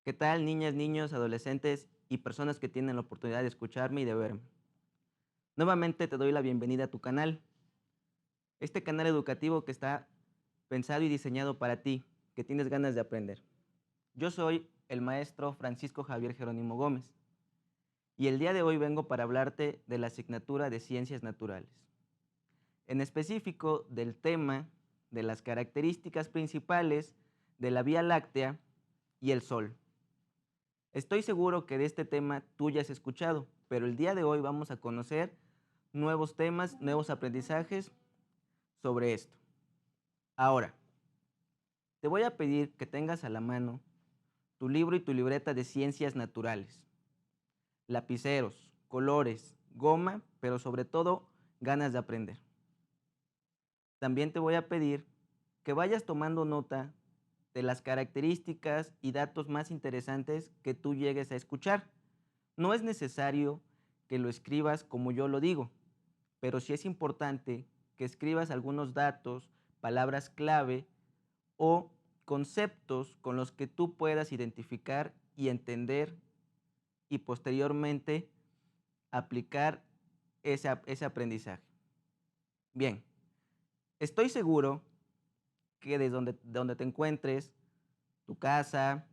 ¿Qué tal, niñas, niños, adolescentes y personas que tienen la oportunidad de escucharme y de verme? Nuevamente te doy la bienvenida a tu canal, este canal educativo que está pensado y diseñado para ti, que tienes ganas de aprender. Yo soy el maestro Francisco Javier Jerónimo Gómez y el día de hoy vengo para hablarte de la asignatura de Ciencias Naturales, en específico del tema de las características principales de la Vía Láctea y el Sol. Estoy seguro que de este tema tú ya has escuchado, pero el día de hoy vamos a conocer nuevos temas, nuevos aprendizajes sobre esto. Ahora, te voy a pedir que tengas a la mano tu libro y tu libreta de ciencias naturales, lapiceros, colores, goma, pero sobre todo ganas de aprender. También te voy a pedir que vayas tomando nota de las características y datos más interesantes que tú llegues a escuchar. No es necesario que lo escribas como yo lo digo, pero sí es importante que escribas algunos datos, palabras clave o conceptos con los que tú puedas identificar y entender y posteriormente aplicar ese aprendizaje. Bien, estoy seguro que desde donde te encuentres, tu casa,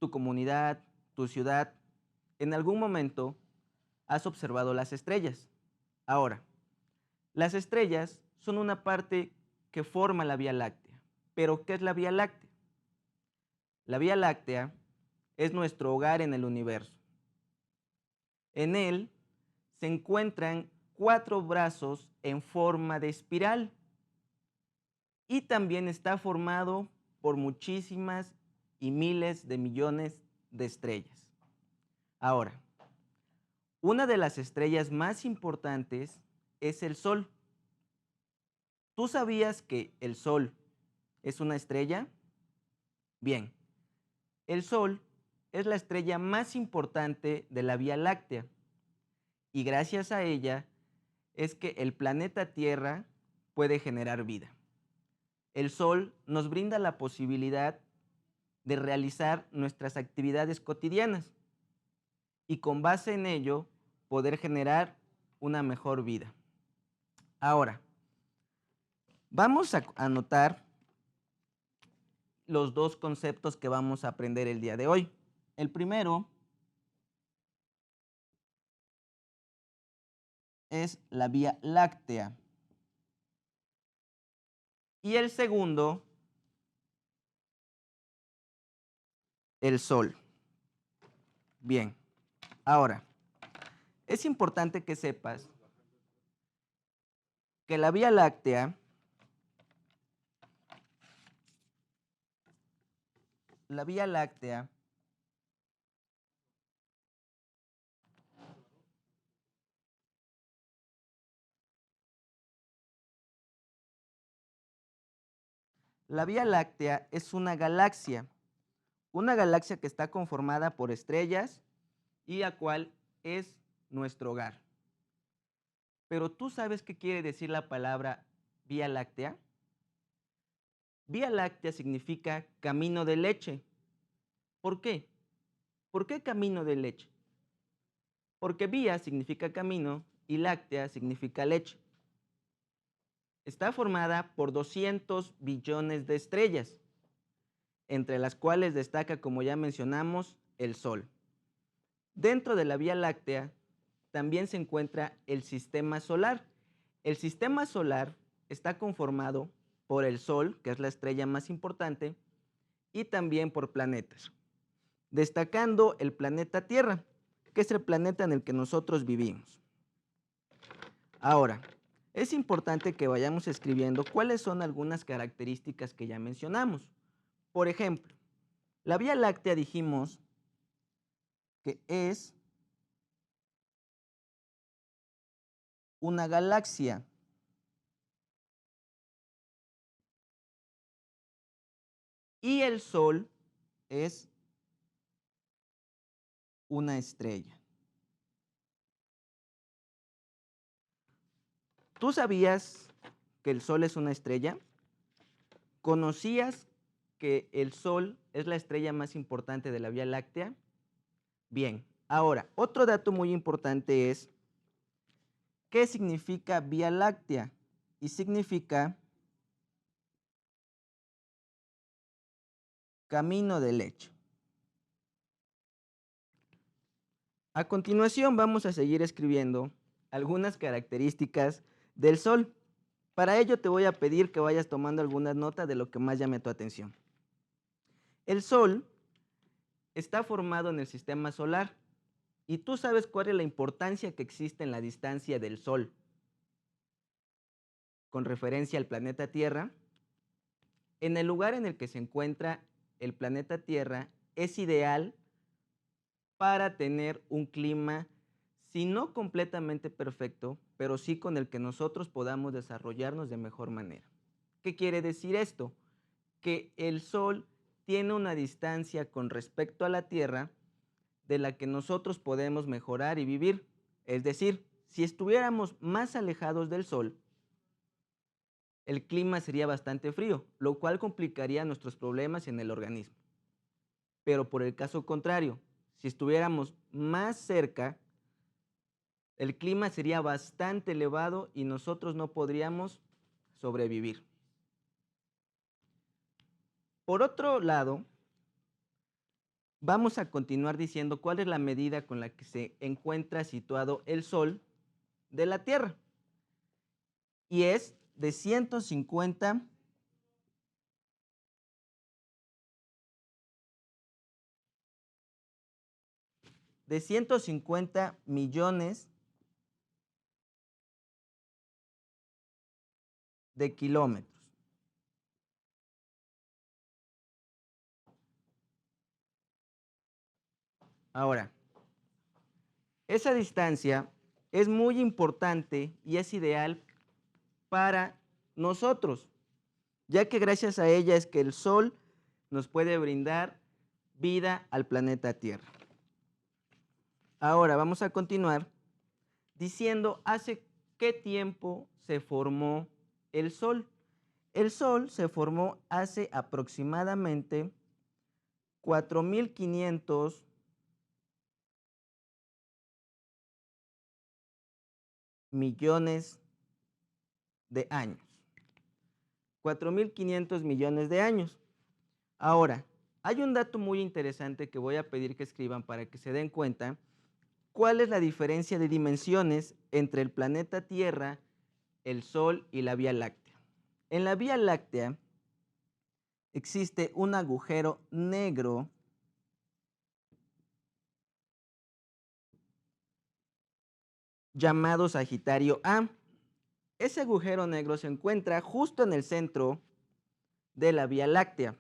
tu comunidad, tu ciudad, en algún momento has observado las estrellas. Ahora, las estrellas son una parte que forma la Vía Láctea. ¿Pero qué es la Vía Láctea? La Vía Láctea es nuestro hogar en el universo. En él se encuentran 4 brazos en forma de espiral y también está formado por muchísimas y miles de millones de estrellas. Ahora, una de las estrellas más importantes es el Sol. ¿Tú sabías que el Sol es una estrella? Bien, el Sol es la estrella más importante de la Vía Láctea y gracias a ella es que el planeta Tierra puede generar vida. El Sol nos brinda la posibilidad de realizar nuestras actividades cotidianas y con base en ello poder generar una mejor vida. Ahora, vamos a anotar los dos conceptos que vamos a aprender el día de hoy. El primero es la Vía Láctea y el segundo, el Sol. Bien, ahora, es importante que sepas que la Vía Láctea, la Vía Láctea La Vía Láctea es una galaxia que está conformada por estrellas y a cual es nuestro hogar. Pero ¿tú sabes qué quiere decir la palabra Vía Láctea? Vía Láctea significa camino de leche. ¿Por qué? ¿Por qué camino de leche? Porque vía significa camino y láctea significa leche. Está formada por 200 billones de estrellas, entre las cuales destaca, como ya mencionamos, el Sol. Dentro de la Vía Láctea también se encuentra el sistema solar. El sistema solar está conformado por el Sol, que es la estrella más importante, y también por planetas, destacando el planeta Tierra, que es el planeta en el que nosotros vivimos. Ahora, es importante que vayamos escribiendo cuáles son algunas características que ya mencionamos. Por ejemplo, la Vía Láctea dijimos que es una galaxia. Y el Sol es una estrella. ¿Tú sabías que el Sol es una estrella? ¿Conocías que el Sol es la estrella más importante de la Vía Láctea? Bien, ahora, otro dato muy importante es, ¿qué significa Vía Láctea? Y significa camino del hecho. A continuación vamos a seguir escribiendo algunas características del Sol. Para ello te voy a pedir que vayas tomando algunas notas de lo que más llame tu atención. El Sol está formado en el sistema solar y tú sabes cuál es la importancia que existe en la distancia del Sol con referencia al planeta Tierra. En el lugar en el que se encuentra el planeta Tierra es ideal para tener un clima, si no completamente perfecto, pero sí con el que nosotros podamos desarrollarnos de mejor manera. ¿Qué quiere decir esto? Que el Sol tiene una distancia con respecto a la Tierra de la que nosotros podemos mejorar y vivir. Es decir, si estuviéramos más alejados del Sol, el clima sería bastante frío, lo cual complicaría nuestros problemas en el organismo. Pero por el caso contrario, si estuviéramos más cerca, el clima sería bastante elevado y nosotros no podríamos sobrevivir. Por otro lado, vamos a continuar diciendo cuál es la medida con la que se encuentra situado el Sol de la Tierra. Y es de 150 millones de kilómetros. Ahora, esa distancia es muy importante y es ideal para nosotros, ya que gracias a ella es que el Sol nos puede brindar vida al planeta Tierra. Ahora vamos a continuar diciendo hace qué tiempo se formó el Sol. El Sol se formó hace aproximadamente 4.500 millones de años. 4.500 millones de años. Ahora, hay un dato muy interesante que voy a pedir que escriban para que se den cuenta cuál es la diferencia de dimensiones entre el planeta Tierra, el Sol y la Vía Láctea. En la Vía Láctea existe un agujero negro llamado Sagitario A. Ese agujero negro se encuentra justo en el centro de la Vía Láctea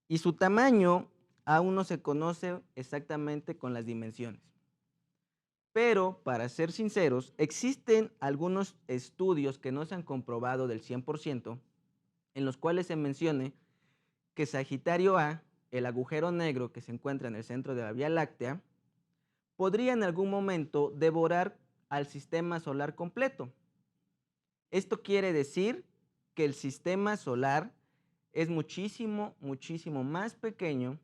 y su tamaño aún no se conoce exactamente con las dimensiones. Pero, para ser sinceros, existen algunos estudios que no se han comprobado del 100%, en los cuales se mencione que Sagitario A, el agujero negro que se encuentra en el centro de la Vía Láctea, podría en algún momento devorar al sistema solar completo. Esto quiere decir que el sistema solar es muchísimo, muchísimo más pequeño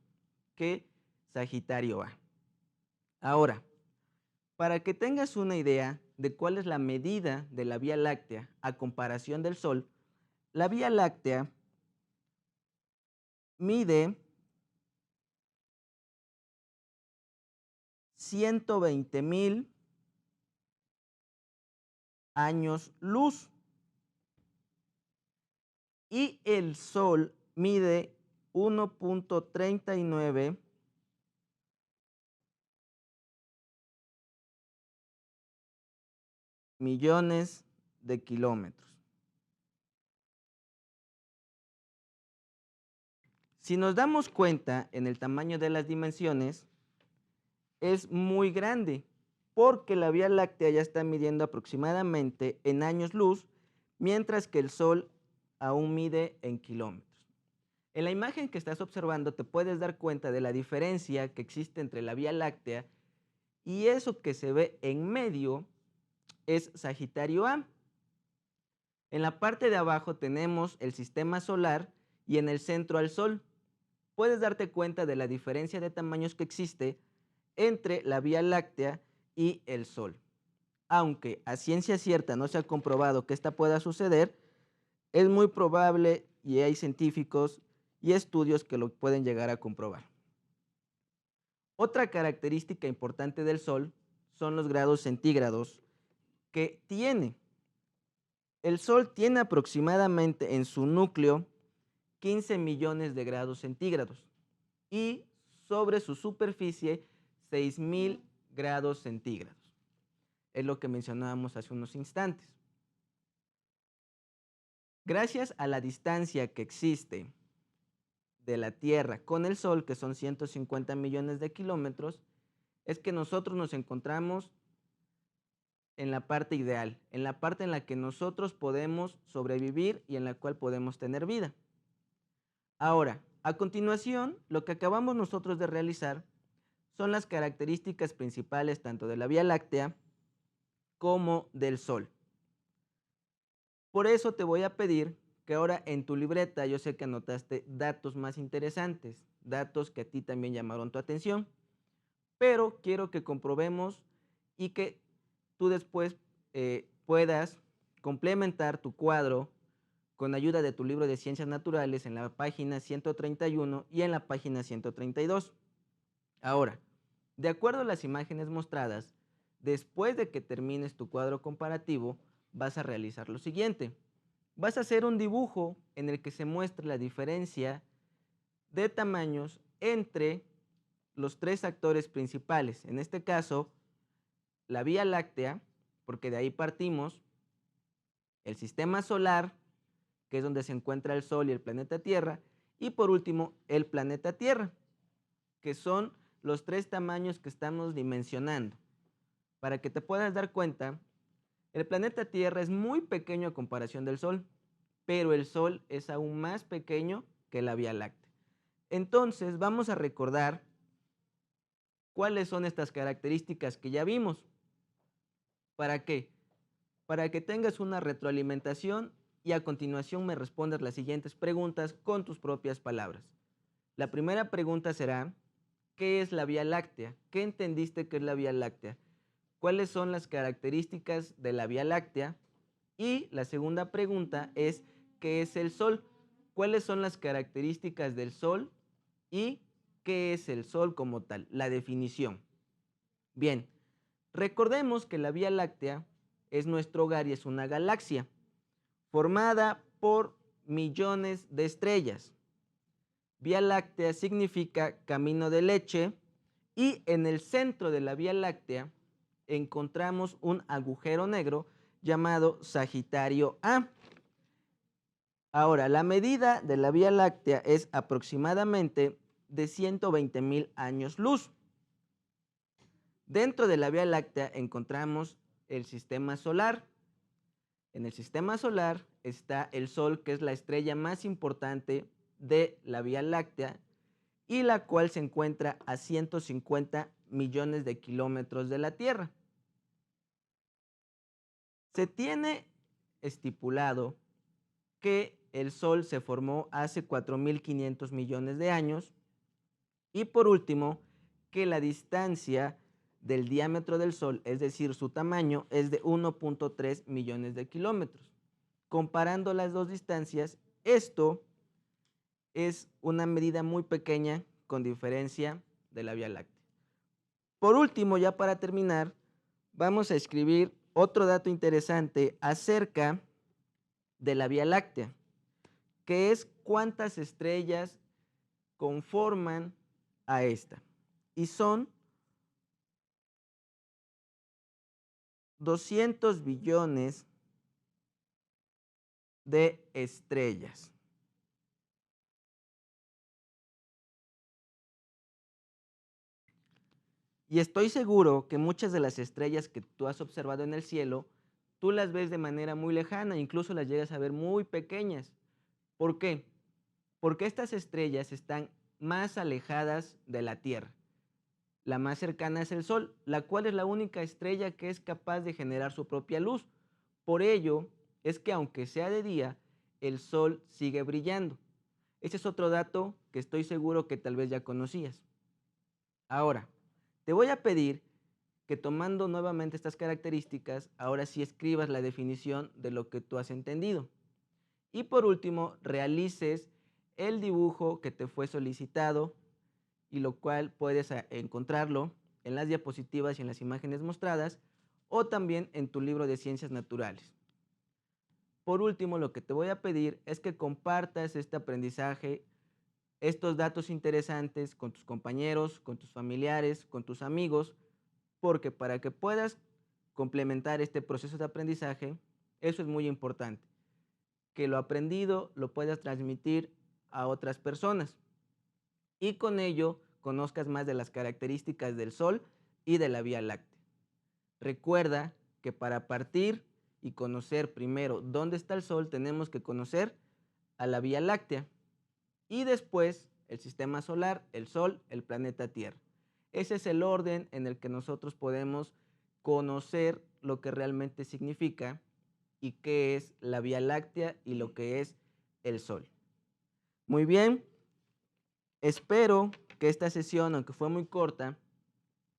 que Sagitario A. Ahora, para que tengas una idea de cuál es la medida de la Vía Láctea a comparación del Sol, la Vía Láctea mide 120.000 años luz y el Sol mide 1.39 millones de kilómetros. Si nos damos cuenta en el tamaño de las dimensiones, es muy grande, porque la Vía Láctea ya está midiendo aproximadamente en años luz, mientras que el Sol aún mide en kilómetros. En la imagen que estás observando te puedes dar cuenta de la diferencia que existe entre la Vía Láctea y eso que se ve en medio es Sagitario A. En la parte de abajo tenemos el sistema solar y en el centro al Sol. puedes darte cuenta de la diferencia de tamaños que existe entre la Vía Láctea y el Sol. Aunque a ciencia cierta no se ha comprobado que esta pueda suceder, es muy probable y hay científicos y estudios que lo pueden llegar a comprobar. Otra característica importante del Sol son los grados centígrados que tiene. El Sol tiene aproximadamente en su núcleo 15 millones de grados centígrados y sobre su superficie 6.000 grados centígrados. Es lo que mencionábamos hace unos instantes. Gracias a la distancia que existe de la Tierra con el Sol, que son 150 millones de kilómetros, es que nosotros nos encontramos en la parte ideal, en la parte en la que nosotros podemos sobrevivir y en la cual podemos tener vida. Ahora, a continuación, lo que acabamos nosotros de realizar son las características principales tanto de la Vía Láctea como del Sol. Por eso te voy a pedir que ahora en tu libreta, yo sé que anotaste datos más interesantes, datos que a ti también llamaron tu atención, pero quiero que comprobemos y que tú después puedas complementar tu cuadro con ayuda de tu libro de Ciencias Naturales en la página 131 y en la página 132. Ahora, de acuerdo a las imágenes mostradas, después de que termines tu cuadro comparativo, vas a realizar lo siguiente. Vas a hacer un dibujo en el que se muestre la diferencia de tamaños entre los tres actores principales. En este caso, la Vía Láctea, porque de ahí partimos, el sistema solar, que es donde se encuentra el Sol y el planeta Tierra, y por último, el planeta Tierra, que son los tres tamaños que estamos dimensionando. Para que te puedas dar cuenta, el planeta Tierra es muy pequeño a comparación del Sol, pero el Sol es aún más pequeño que la Vía Láctea. Entonces, vamos a recordar cuáles son estas características que ya vimos. ¿Para qué? Para que tengas una retroalimentación y a continuación me respondas las siguientes preguntas con tus propias palabras. La primera pregunta será, ¿qué es la Vía Láctea? ¿Qué entendiste que es la Vía Láctea? ¿Cuáles son las características de la Vía Láctea? Y la segunda pregunta es, ¿qué es el Sol? ¿Cuáles son las características del Sol? ¿Y qué es el Sol como tal? La definición. Bien, recordemos que la Vía Láctea es nuestro hogar y es una galaxia formada por millones de estrellas. Vía Láctea significa camino de leche y en el centro de la Vía Láctea encontramos un agujero negro llamado Sagitario A. Ahora, la medida de la Vía Láctea es aproximadamente de 120,000 años luz. Dentro de la Vía Láctea encontramos el sistema solar. En el sistema solar está el Sol, que es la estrella más importante de la Vía Láctea y la cual se encuentra a 150 millones de kilómetros de la Tierra. Se tiene estipulado que el Sol se formó hace 4.500 millones de años y por último que la distancia del diámetro del Sol, es decir, su tamaño, es de 1.3 millones de kilómetros. Comparando las dos distancias, esto es una medida muy pequeña con diferencia de la Vía Láctea. Por último, ya para terminar, vamos a escribir otro dato interesante acerca de la Vía Láctea, que es cuántas estrellas conforman a esta. Y son 200 billones de estrellas. Y estoy seguro que muchas de las estrellas que tú has observado en el cielo, tú las ves de manera muy lejana, incluso las llegas a ver muy pequeñas. ¿Por qué? Porque estas estrellas están más alejadas de la Tierra. La más cercana es el Sol, la cual es la única estrella que es capaz de generar su propia luz. Por ello es que aunque sea de día, el Sol sigue brillando. Ese es otro dato que estoy seguro que tal vez ya conocías. Ahora, te voy a pedir que tomando nuevamente estas características, ahora sí escribas la definición de lo que tú has entendido. Y por último, realices el dibujo que te fue solicitado y lo cual puedes encontrarlo en las diapositivas y en las imágenes mostradas o también en tu libro de ciencias naturales. Por último, lo que te voy a pedir es que compartas este aprendizaje, estos datos interesantes con tus compañeros, con tus familiares, con tus amigos, porque para que puedas complementar este proceso de aprendizaje, eso es muy importante, que lo aprendido lo puedas transmitir a otras personas y con ello conozcas más de las características del Sol y de la Vía Láctea. Recuerda que para partir y conocer primero dónde está el Sol, tenemos que conocer a la Vía Láctea y después el sistema solar, el Sol, el planeta Tierra. Ese es el orden en el que nosotros podemos conocer lo que realmente significa y qué es la Vía Láctea y lo que es el Sol. Muy bien, espero que esta sesión, aunque fue muy corta,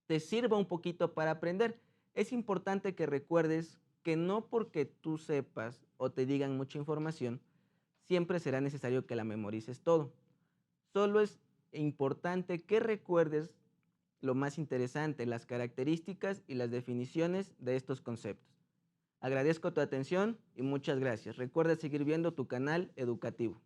te sirva un poquito para aprender. Es importante que recuerdes que no porque tú sepas o te digan mucha información, siempre será necesario que la memorices todo. Solo es importante que recuerdes lo más interesante, las características y las definiciones de estos conceptos. Agradezco tu atención y muchas gracias. Recuerda seguir viendo tu canal educativo.